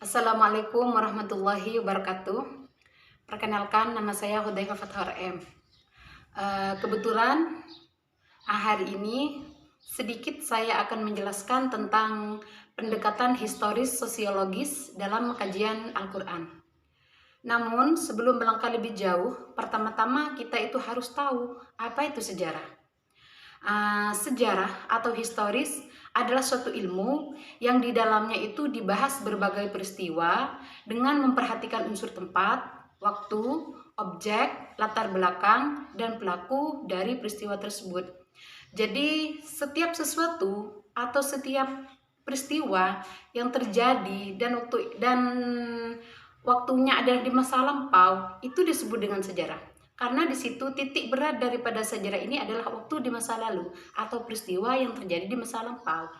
Assalamualaikum warahmatullahi wabarakatuh. Perkenalkan, nama saya Hudzaifah Fathar M. Kebetulan hari ini sedikit saya akan menjelaskan tentang pendekatan historis sosiologis dalam kajian Al-Quran. Namun sebelum melangkah lebih jauh, pertama-tama kita itu harus tahu apa itu sejarah. Sejarah atau historis adalah suatu ilmu yang di dalamnya itu dibahas berbagai peristiwa dengan memperhatikan unsur tempat, waktu, objek, latar belakang, dan pelaku dari peristiwa tersebut. Jadi setiap sesuatu atau setiap peristiwa yang terjadi dan waktunya adalah di masa lampau itu disebut dengan sejarah. Karena di situ titik berat daripada sejarah ini adalah waktu di masa lalu atau peristiwa yang terjadi di masa lampau.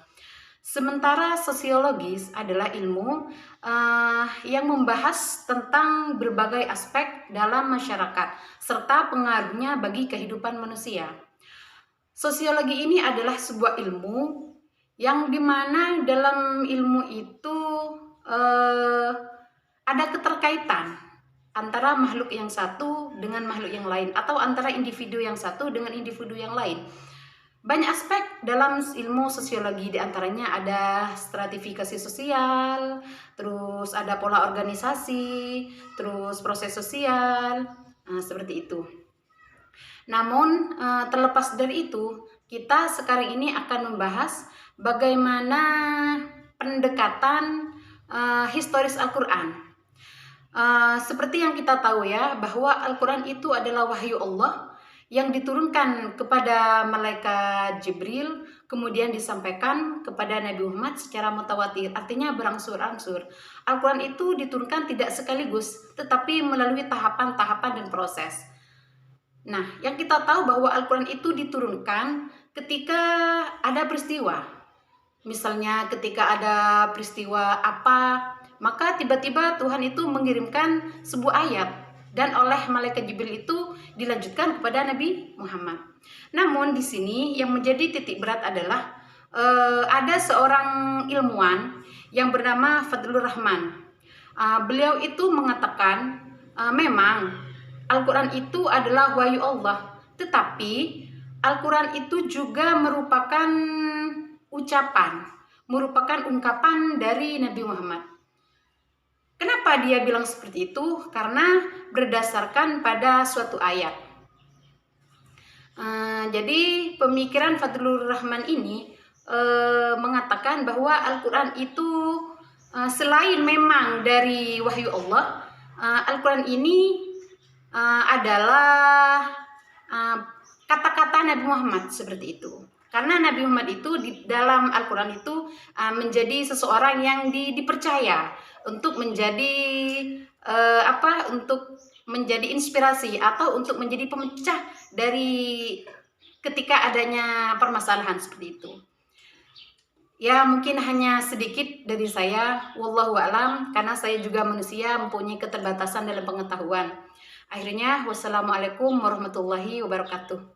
Sementara sosiologis adalah ilmu yang membahas tentang berbagai aspek dalam masyarakat serta pengaruhnya bagi kehidupan manusia. Sosiologi ini adalah sebuah ilmu yang dimana dalam ilmu itu ada keterkaitan antara makhluk yang satu dengan makhluk yang lain atau antara individu yang satu dengan individu yang lain. Banyak aspek dalam ilmu sosiologi, diantaranya ada stratifikasi sosial, terus ada pola organisasi, terus proses sosial, seperti itu. Namun terlepas dari itu, kita sekarang ini akan membahas bagaimana pendekatan historis Al-Quran. Seperti yang kita tahu ya, bahwa Al-Quran itu adalah wahyu Allah yang diturunkan kepada malaikat Jibril, kemudian disampaikan kepada Nabi Muhammad secara mutawatir, artinya berangsur-angsur. Al-Quran itu diturunkan tidak sekaligus, tetapi melalui tahapan-tahapan dan proses. Nah, yang kita tahu bahwa Al-Quran itu diturunkan ketika ada peristiwa. Misalnya ketika ada peristiwa apa, maka tiba-tiba Tuhan itu mengirimkan sebuah ayat dan oleh malaikat Jibril itu dilanjutkan kepada Nabi Muhammad. Namun di sini yang menjadi titik berat adalah ada seorang ilmuwan yang bernama Fadlur Rahman. Beliau itu mengatakan memang Al-Quran itu adalah wahyu Allah, tetapi Al-Quran itu juga merupakan ucapan, merupakan ungkapan dari Nabi Muhammad. Kenapa dia bilang seperti itu? Karena berdasarkan pada suatu ayat. Jadi pemikiran Fadlur Rahman ini mengatakan bahwa Al-Quran itu selain memang dari wahyu Allah, Al-Quran ini adalah kata-kata Nabi Muhammad, seperti itu. Karena Nabi Muhammad itu di dalam Al-Quran itu menjadi seseorang yang dipercaya untuk menjadi untuk menjadi inspirasi atau untuk menjadi pemecah dari ketika adanya permasalahan seperti itu. Ya, mungkin hanya sedikit dari saya, wallahu a'lam, karena saya juga manusia mempunyai keterbatasan dalam pengetahuan. Akhirnya, wassalamualaikum warahmatullahi wabarakatuh.